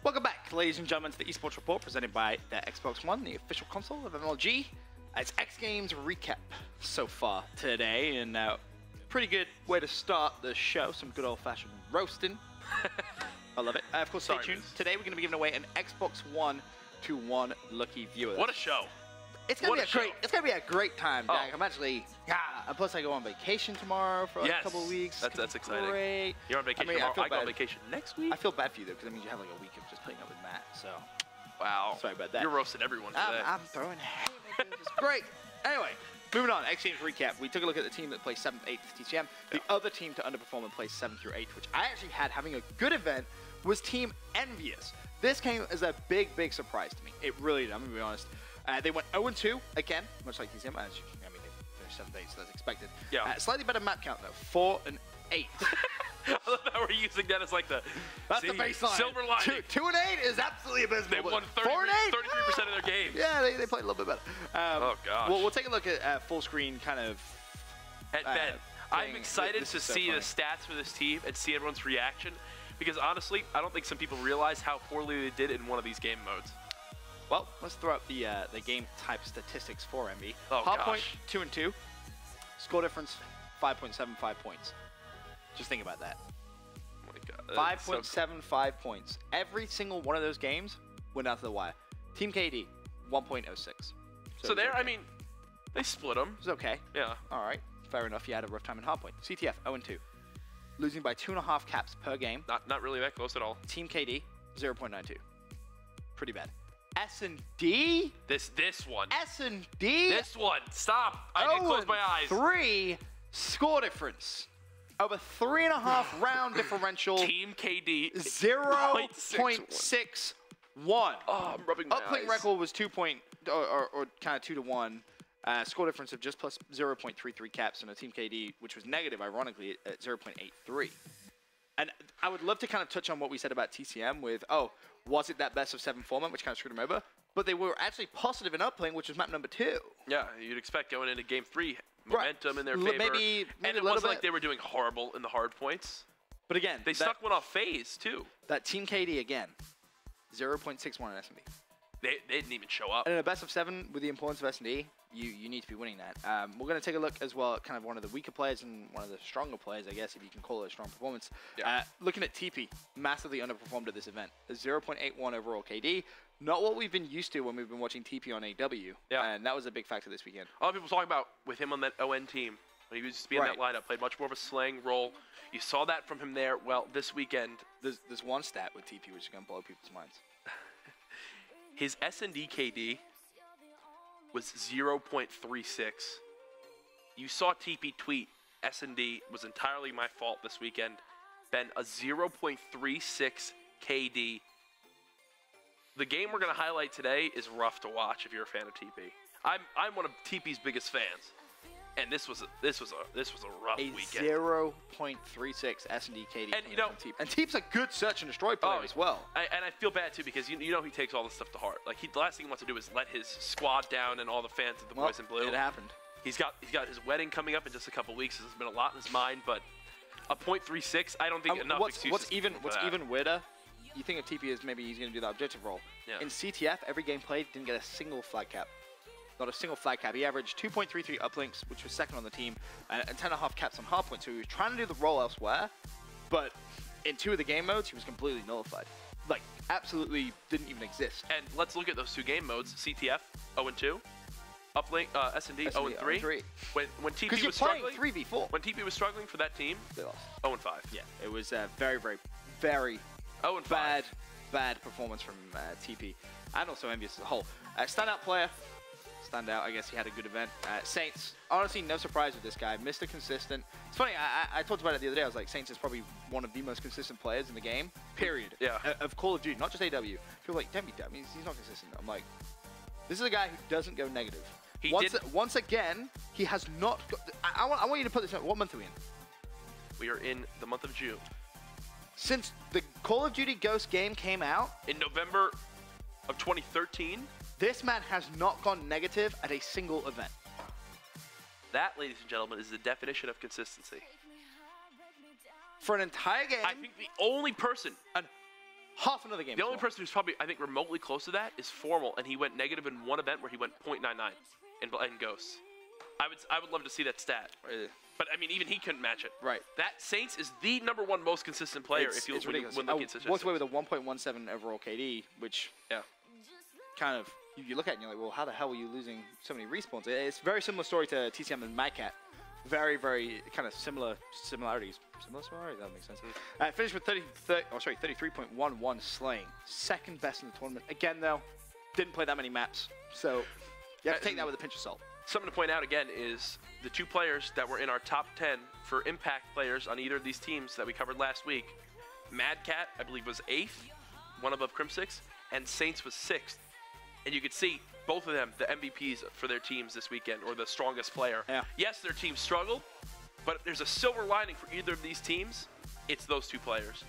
Welcome back, ladies and gentlemen, to the eSports Report presented by the Xbox One, the official console of MLG. It's X Games recap so far today, and pretty good way to start the show. Some good old-fashioned roasting. I love it. Of course, stay tuned. Today we're going to be giving away an Xbox One to one lucky viewer. What a show! It's gonna be a great time. Oh. I'm actually, and plus I go on vacation tomorrow for like a couple of weeks. That's exciting. Great. You're on vacation tomorrow. I go on vacation next week. I feel bad for you though, because that means you have like a week of just playing up with Matt. So, wow. Sorry about that. You're roasting everyone today. I'm throwing haymakers. It's great. Anyway, moving on. X Games recap. We took a look at the team that placed 7th, 8th TCM. The other team to underperform and place 7th through 8th, which I actually had having a good event, was Team EnVyUs. This came as a big surprise to me. It really did. I'm gonna be honest. They went 0-2 again, much like TCM. I mean, they finished 7th, 8th, so that's expected. Yeah. Slightly better map count though, 4 and 8. I love how we're using that as like the the baseline. Silver lining. 2 and 8 is absolutely abysmal. They won 33% of their games. Yeah, they played a little bit better. Oh gosh. We'll take a look at full screen kind of. Ben, I'm excited to see the stats for this team and see everyone's reaction, because honestly, I don't think some people realize how poorly they did in one of these game modes. Well, let's throw up the game type statistics for EnVy. Oh, Hardpoint 2 and 2. Score difference 5.75 points. Just think about that. Oh my God. 5.75 points. Every single one of those games went out to the wire. Team KD 1.06. So there, I mean, they split them. It's okay. Yeah. All right. Fair enough. You had a rough time in hardpoint. CTF 0 and 2. Losing by 2.5 caps per game. Not really that close at all. Team KD 0.92. Pretty bad. S&D? This one. S&D? This one. Stop. I need to close my eyes. 3 score difference. Over 3.5 round differential. Team KD 0.61. Oh, I'm rubbing my eyes. Uplink record was 2 or kind of 2 to 1. Score difference of just plus 0.33 caps, and a Team KD, which was negative, ironically, at 0.83. And I would love to kind of touch on what we said about TCM with, was it that best of 7 format, which kind of screwed them over? But they were actually positive in uplink, which was map number 2. Yeah, you'd expect going into game 3, momentum in their favor. Maybe and it wasn't like they were doing horrible in the hard points. But again, they stuck one off phase too. That Team KD again, 0.61 in S&D. They didn't even show up. And in a best of 7 with the importance of S&D, you need to be winning that. We're going to take a look as well at kind of one of the weaker players and one of the stronger players, I guess, if you can call it a strong performance. Yeah. Looking at Teep, massively underperformed at this event. A 0.81 overall KD. Not what we've been used to when we've been watching TP on AW. Yeah. And that was a big factor this weekend. A lot of people talking about with him on that ON team, when he was being in that lineup, played much more of a slaying role. You saw that from him there. Well, this weekend. There's one stat with TP which is going to blow people's minds. His S&D KD was 0.36. You saw TP tweet, S&D was entirely my fault this weekend. Ben, a 0.36 KD. The game we're going to highlight today is rough to watch if you're a fan of TP. I'm one of TP's biggest fans. And this was a rough weekend. 0.36 S&D KD. And you know, and Teep's a good search and destroy player as well. And I feel bad too, because you know he takes all this stuff to heart. Like the last thing he wants to do is let his squad down and all the fans of the Boys in Blue. It happened. He's got his wedding coming up in just a couple weeks. There's been a lot in his mind, but a 0.36, I don't think enough excuses. What's even weirder? You think of TP as maybe he's going to do that objective role. Yeah. In CTF, every game played didn't get a single flag cap. Not a single flag cap. He averaged 2.33 uplinks, which was second on the team, and 10.5 caps on hardpoint. So he was trying to do the role elsewhere, but in 2 of the game modes, he was completely nullified. Like, absolutely didn't even exist. And let's look at those 2 game modes. CTF, 0-2. Uplink, S&D, 0-3. When TP was struggling, 3v4. When TP was struggling for that team, they lost. 0-5. Yeah, it was very bad performance from TP, and also EnVyUs as a whole. Standout player. Standout, I guess he had a good event. Saints, honestly, no surprise with this guy. Mr. Consistent. It's funny, I talked about it the other day. I was like, Saints is probably one of the most consistent players in the game, period. Yeah. Of Call of Duty, not just AW. People are like, don't be dumb, he's not consistent. I'm like, this is a guy who doesn't go negative. Once again, he has not got... I want you to put this in. What month are we in? We are in the month of June. Since the Call of Duty Ghost game came out... in November of 2013... this man has not gone negative at a single event. That, ladies and gentlemen, is the definition of consistency. For an entire game... I think the only person... half another game. The only person who's probably, I think, remotely close to that is Formal, and he went negative in one event where he went .99 in Ghosts. I would love to see that stat. But, I mean, even he couldn't match it. Right. That Saints is the #1 most consistent player It's when ridiculous. looking at statistics. Walked away with a 1.17 overall KD, which kind of, you look at it and you're like, well, how the hell were you losing so many respawns? It's a very similar story to TCM and MyCat. Very, very kind of similarities. That makes sense. Finished with 33.11 slaying. Second best in the tournament. Again, though, didn't play that many maps. So you have to take that with a pinch of salt. Something to point out again is the 2 players that were in our top 10 for impact players on either of these teams that we covered last week. Mad Cat, I believe, was 8th, one above Crim6, and Saints was 6th. And you could see both of them, the MVPs for their teams this weekend, or the strongest player. Yeah. Yes, their team struggled, but if there's a silver lining for either of these teams, it's those 2 players.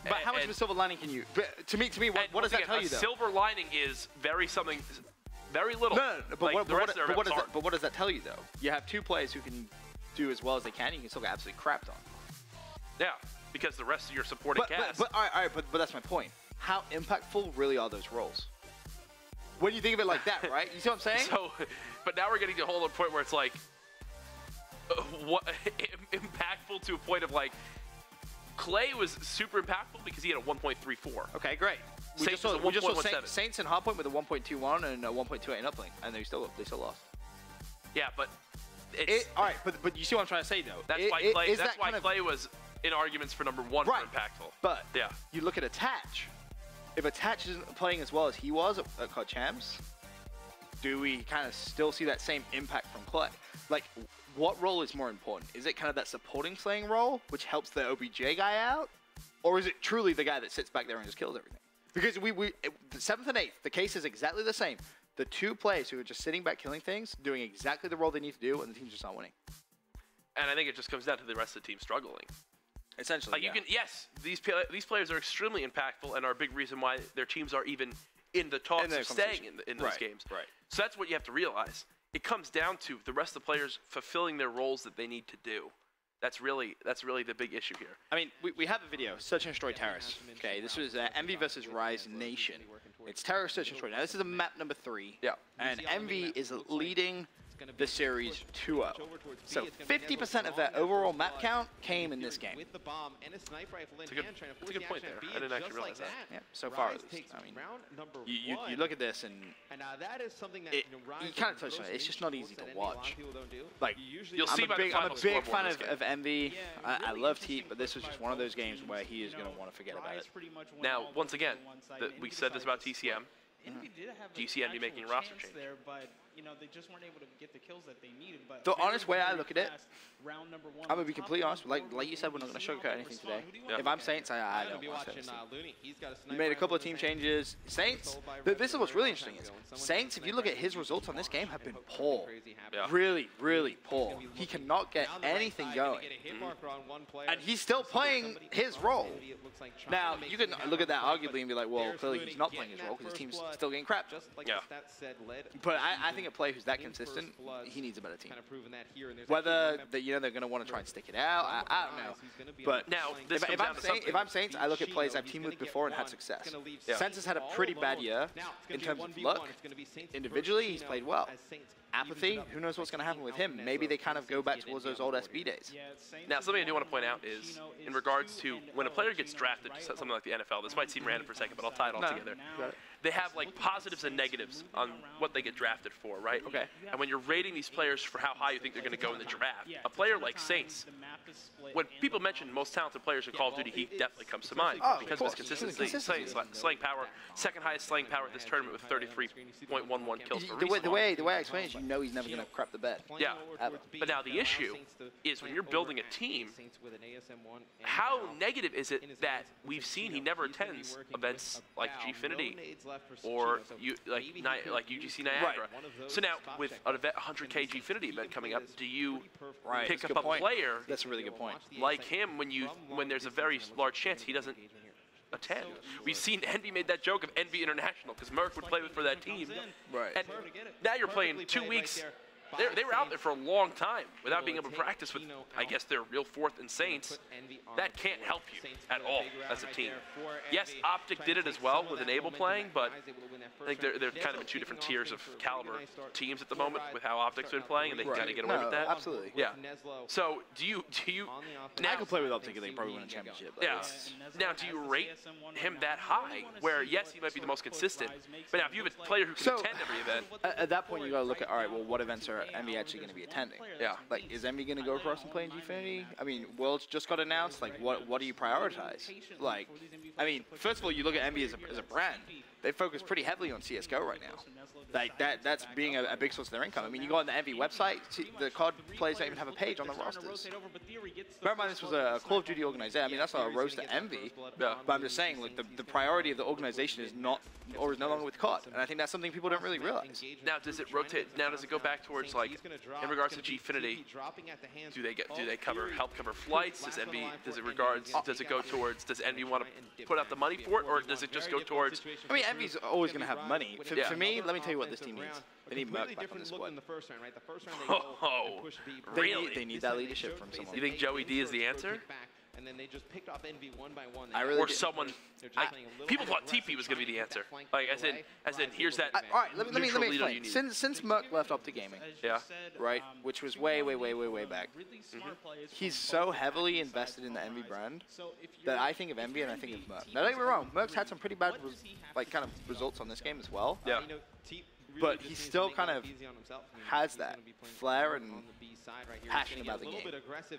But how much of a silver lining can you? To me, what does that tell you, though? A silver lining is very little. No, but what does that tell you, though? You have 2 players who can do as well as they can. You can still get absolutely crapped on. Yeah, because the rest of your supporting cast. All right, but that's my point. How impactful really are those roles? When you think of it like that, right? You see what I'm saying? So, but now we're getting to a whole other point where it's like, what impactful to a point of like, Clay was super impactful because he had a 1.34. Okay, great. We just saw Saints and Hardpoint with a 1.21 and a 1.28 in uplink, and they still lost. Yeah, but all right, but you see what I'm trying to say, though. That's why Clay was in arguments for #1 for impactful. But you look at Attach. If Attach isn't playing as well as he was at COD Champs, do we kind of still see that same impact from Clay? Like, what role is more important? Is it kind of that supporting slaying role, which helps the OBJ guy out? Or is it truly the guy that sits back there and just kills everything? Because the 7th and 8th, the case is exactly the same. The 2 players who are just sitting back killing things, doing exactly the role they need to do, and the team's just not winning. And I think it just comes down to the rest of the team struggling. Essentially, like yes, these players are extremely impactful and are a big reason why their teams are even in the talks of staying in those games. Right. So that's what you have to realize. It comes down to the rest of the players fulfilling their roles that they need to do. That's really the big issue here. I mean, we have a video, Search and Destroy Terrace. Okay, this was EnVy versus Rise Nation. It's Terrace, Search and Destroy. Now, this is a map #3. Yeah. And EnVy is leading the series 2-0. So 50% of their overall map count came in this game. That's a good point there. I didn't actually realize that. Yeah, so far at least. I mean, you look at this and you kind of touched on it. It's just not easy to watch. Like, you'll see I'm a big fan of EnVy. I love Teep, but this was just one of those games where he is going to want to forget about it. Now, once again, we said this about TCM. Do you see EnVy making a roster change? They just weren't able to get the kills that they needed. But the honest way I look at it, I'm going to be completely honest. Like you said, we're not going to sugarcoat anything today. If I'm Saints, I don't want to. You made a couple of team changes. Saints, this is what's really interesting is Saints, if you look at his results on this game, have been poor. Yeah. Really, really poor. He cannot get anything going. And he's still playing his role. Now, you can look at that arguably and be like, well, clearly he's not playing his role because his team's still getting crap. Yeah. But I think a player who's that consistent, he needs a better team. Whether they're going to want to try and stick it out, I don't know. But now, if I'm Saints, I look at players I've teamed with before and had success. Sense had a pretty bad year in terms of luck. Individually, he's played well. Apathy, who knows what's going to happen with him? Maybe they kind of go back towards those old SB days. Now, something I do want to point out is, in regards to when a player gets drafted, just something like the NFL, this might seem random for a second, but I'll tie it all together. They have like positives and negatives on what they get drafted for, right? Okay. And when you're rating these players for how high you think they're going to go in the draft, a player like Saints, when people mention most talented players in Call of Duty, he definitely comes to mind because of his consistency, slaying power, second highest slaying power at this tournament with 33.11 kills per respawn. The way I explain it, you know he's never going to crap the bed. Yeah. But now the issue is when you're building a team, how negative is it that we've seen he never attends events like Gfinity or like UGC Niagara? Right. So now with an event, 100K Gfinity event coming up, do you pick up a player? That's a really good point. Like him when there's a very large chance he doesn't attend. We've seen EnVy made that joke of EnVy International because Merck would play for that team. Right. And now you're playing 2 weeks they were out there for a long time without being able to practice with, I guess, their real fourth and Saints. That can't help you at all as a team. Yes, Optic did it as well with Enable playing, but I think they're kind of in two different tiers of caliber teams at the moment with how Optic's been playing, and they can kind of get away with that. Absolutely. Yeah. So do you now I could play with Optic and they probably win a championship. Yeah. Now, do you rate him that high? Where yes, he might be the most consistent, but now if you have a player who can attend every event, at that point you got to look at, all right, well, what events are EnVy actually going to be attending? Yeah. Like, is EnVy going to go across and play in Gfinity? I mean, Worlds just got announced. Like, what do you prioritize? Like, I mean, first of all, you look at EnVy as a brand. They focus pretty heavily on CS:GO right now. Like that's being a big source of their income. I mean, you go on the EnVy website, the COD players don't even have a page on the rosters. Bear in mind, this was a Call of Duty organization. I mean, that's not a roast to EnVy. Yeah. But I'm just saying, like, the priority of the organization is not, or is no longer with COD, and I think that's something people don't really realize. Now, does it rotate? Now, does it go back towards, like, in regards to Gfinity? Do they help cover flights? Does it go towards? Does EnVy want to put out the money for it, or does it just go towards? I mean, EnVy's always going to have money. For me, let me tell you what this team needs. They need Merc back on the squad. Oh, really? They need that leadership from someone. You think Joey D is the answer? And then they just picked off EnVy one by one. Or someone. People thought Teep was going to be the answer. Like, as in, here's that. All right, let me explain. Since Merc left Optic Gaming, yeah, right, which was way back, he's so heavily invested in the EnVy brand that I think of EnVy and I think of Merc. Now, don't get me wrong, Merc's had some pretty bad, kind of results on this game as well. Yeah. But he still kind of has that flair and passion about the game.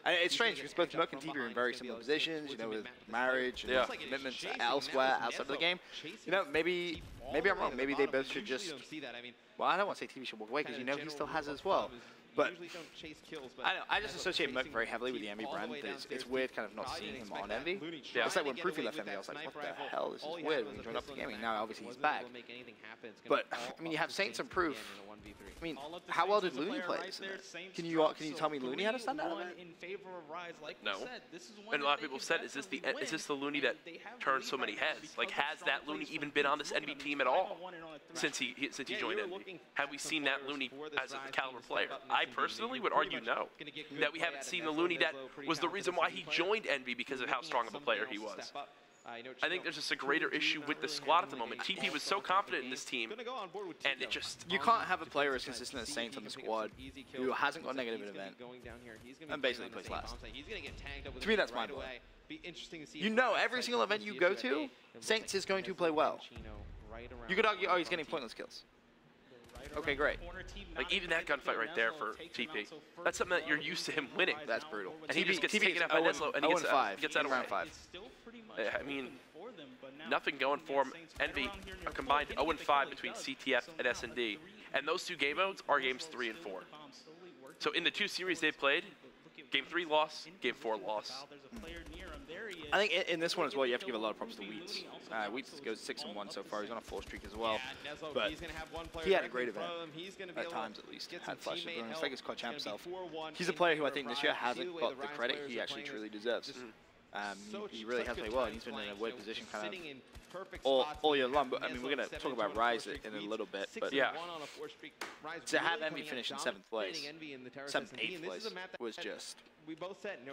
And it's strange because both Merc and Teep are in very similar positions, you know, with marriage and commitments elsewhere outside of the game. You know, maybe I'm wrong. Maybe they both should just. Well, I don't want to say Teep should walk away because you know he still has it as well. But I know, I just associate Merc very heavily with the EnVy brand. It's weird kind of not seeing him on EnVy. Yeah. It's like when Proofy left EnVy, I was like, what the hell? This is weird when he joined Optic Gaming. Now, obviously, he's back. But, I mean, you have Saints and Proof. I mean, how well did Looney play this? Can you tell me Looney had to stand out of it? No. And a lot of people have said, is this the Looney that turned so many heads? Like, has that Looney even been on this EnVy team at all since he joined EnVy? Have we seen that Looney as a caliber player? I personally would argue no. That we haven't seen the Looney that was the reason why he joined EnVy because of how strong of a player he was. I think there's just a greater issue with the squad at the moment. TP was so confident in this team, and it just... You can't have a player as consistent as Saints on the squad who hasn't got a negative event and basically plays last. To me, that's mind-blowing. You know, every single event you go to, Saints is going to play well. You could argue, oh, he's getting pointless kills. Okay, great. Like, even that gunfight right there for TP, that's something that you're used to him winning. That's brutal. And he just gets taken out by Neslo, and he gets out of round 5. I mean, nothing going for him. EnVy, a combined 0-5 between CTF and S&D. And those two game modes are games 3 and 4. So in the 2 series they've played, game 3 loss, game 4 loss. I think in this one as well, you have to give a lot of props to Wheats. Wheats goes 6-1 so far. He's on a 4 streak as well. But he had a great event, at times at least. Had flashes of brilliance. Like he's caught champ himself. He's a player who I think this year hasn't got the credit he actually truly deserves. He really has played well, and he's been in a weird position kind of all year long. But I mean, we're going to talk about Rise in a little bit. But yeah, to have EnVy finish in 7th place, 7th, 8th place was just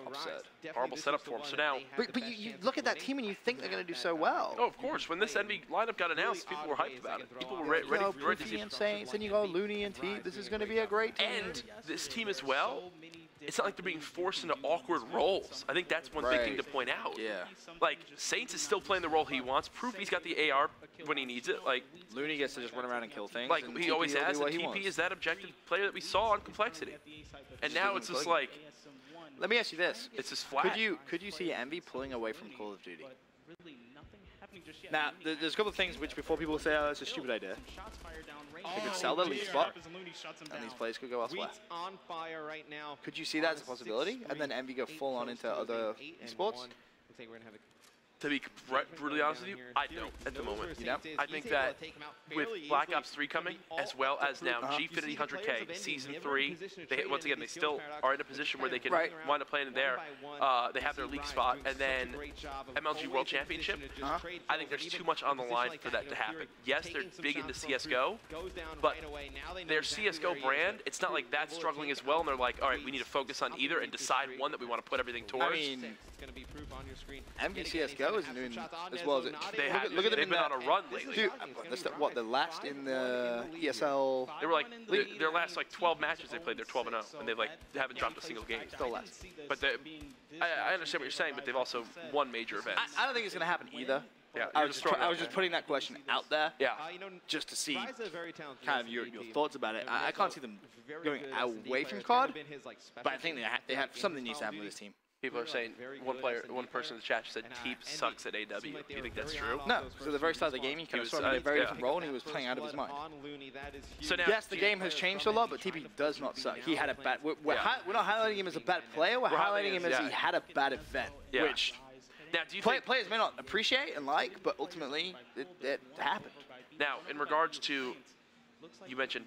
absurd. Horrible setup for him. So now, but you look at that team and you think they're going to do so well. Oh, of course. When this EnVy lineup got announced, people were hyped about it. People were ready to see and Saints, and you go Looney and Teep. This is going to be a great team. And this team as well. It's not like they're being forced into awkward roles. I think that's one big thing to point out. Yeah. Like, Saints is still playing the role he wants. Proofy's got the AR when he needs it. Like, Looney gets to just run around and kill things. Like he always has. And TP is that objective player that we saw on Complexity. And now it's just like... Let me ask you this. It's just flat. Could you see EnVy pulling away from Call of Duty? Now, there's a couple of things which before people say, oh, it's a stupid idea. They could sell their lead spot, and these players could go elsewhere. Could you see that as a possibility? And then EnVy go full on into other esports? To be brutally honest with you, I don't at the moment. You know, I think that with Black Ops 3 coming, as well as now Gfinity 100K Season 3, once again, they still are in a position where they can wind up playing there. They have their league spot, and then MLG World Championship. I think there's too much on the line for that to happen. Yes, they're big into CSGO, but their CSGO brand, it's not like that's struggling as well, and they're like, all right, we need to focus on either and decide one that we want to put everything towards. I mean, EnVy CSGO isn't doing as well as it. Look at them. They've been on a run lately. Dude, what, the last in the ESL? They were like their last like 12 matches they played. They're 12-0, and they haven't dropped a single game. Still last. But I understand what you're saying, but they've also won major events. I don't think it's gonna happen either. Yeah, I was just putting that question out there. Yeah. Just to see kind of your thoughts about it. I can't see them going away from COD, but I think they have something needs to happen with this team. People are saying one person in the chat said Teep sucks at AW. Do you think that's true? No. So at the very start of the game, he kind of saw him in a very different role, and he was playing out of his mind. So now, yes, the game has changed a lot, but TP does not suck. He had a bad. We're not highlighting him as a bad player. We're highlighting him as he had a bad event, which now, do you think players may not appreciate and like, but ultimately it happened. Now, in regards to, you mentioned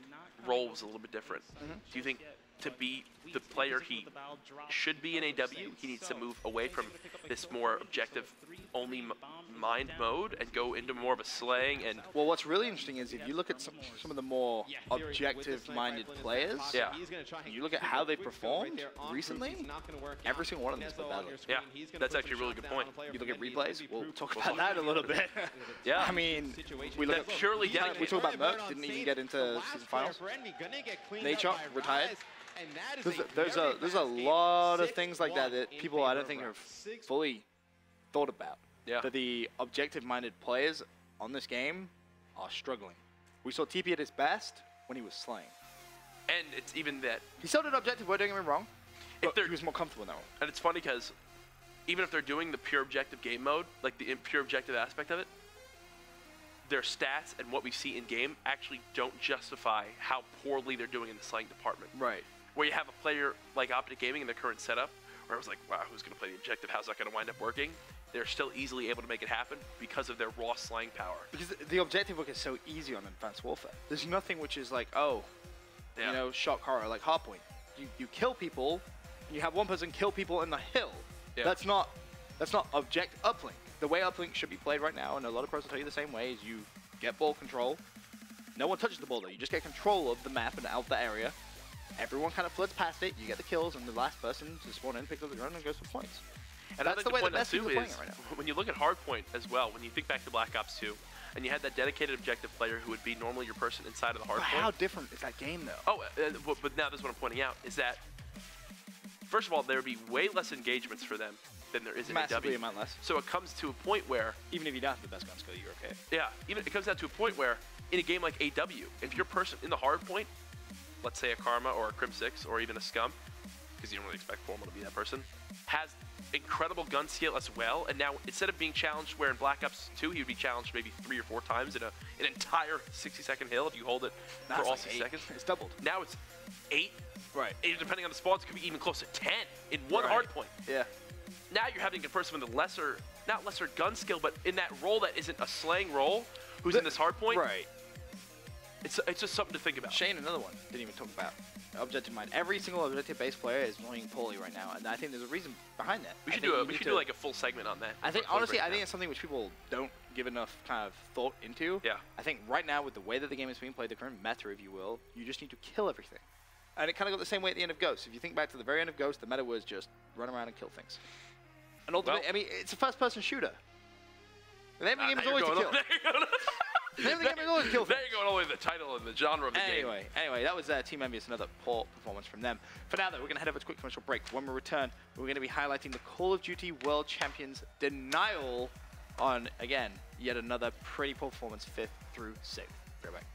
role was a little bit different. Do you think to be the player he should be in AW, he needs to move away from this more objective only mind mode and go into more of a slaying and... Well, what's really interesting is if you look at some of the more objective-minded players, and you look at how they've performed recently, every single one of them is better. Yeah, that's actually a really good point. You look at replays, we'll talk about that a little bit. Yeah. I mean, we look at purely dedicated. We talk about Merc, didn't even get into season finals. Nature, retired. There's a lot of things like that that people I don't think have fully thought about. Yeah. That the objective-minded players on this game are struggling. We saw TP at his best when he was slaying. And it's even that... He still did objective, we're doing him wrong, but he was more comfortable in that role. And it's funny because even if they're doing the pure objective game mode, like the pure objective aspect of it, their stats and what we see in game actually don't justify how poorly they're doing in the slaying department. Right. Where you have a player like Optic Gaming in their current setup, where I was like, wow, who's going to play the objective? How's that going to wind up working? They're still easily able to make it happen because of their raw slaying power. Because the objective work is so easy on Advanced Warfare. There's nothing which is like, oh, you know, shock horror, like hardpoint. You kill people, and you have one person kill people in the hill. Yeah. That's not object uplink. The way uplink should be played right now, and a lot of pros will tell you the same way, is you get ball control. No one touches the ball though. You just get control of the map and out the area. Everyone kind of floods past it, you get the kills, and the last person to spawn in picks up the gun and goes for points. And that's the way the best people are playing it right now. When you look at Hardpoint as well, when you think back to Black Ops 2, and you had that dedicated objective player who would be normally your person inside of the Hardpoint. How different is that game, though? Oh, but now that's what I'm pointing out, is that, first of all, there would be way less engagements for them than there is in Massively AW. amount less. So it comes to a point where... Even if you don't have the best gun skill, you're okay. Yeah, even it comes down to a point where, in a game like AW, if your person in the Hardpoint, let's say a Karma or a Crim 6 or even a Scum, because you don't really expect Formal to be that person, has incredible gun skill as well, and now instead of being challenged where in Black Ops 2 he would be challenged maybe 3 or 4 times in an entire 60-second hill if you hold it for all 60 seconds. It's doubled. Now it's 8. Right. And depending on the spawns, it could be even close to 10 in one Hardpoint. Yeah. Now you're having a person with a lesser, not lesser gun skill, but in that role that isn't a slaying role, who's in this Hardpoint. Right. It's just something to think about. Shane, another one, didn't even talk about. Objective mind. Every single objective-based player is playing poorly right now, and I think there's a reason behind that. We should do like a full segment on that. I think honestly, I think it's something which people don't give enough kind of thought into. Yeah. I think right now with the way that the game is being played, the current meta, if you will, you just need to kill everything. And it kind of got the same way at the end of Ghost. If you think back to the very end of Ghost, the meta was just run around and kill things. And ultimately, I mean, it's a first-person shooter. The name of the game is always to kill. There you're going all the way to the title and the genre of the game. Anyway, that was Team EnVyUs, another poor performance from them. For now, though, we're going to head over to a quick commercial break. When we return, we're going to be highlighting the Call of Duty World Champions denial on, again, yet another pretty poor performance, 5th through 6th. Be right back.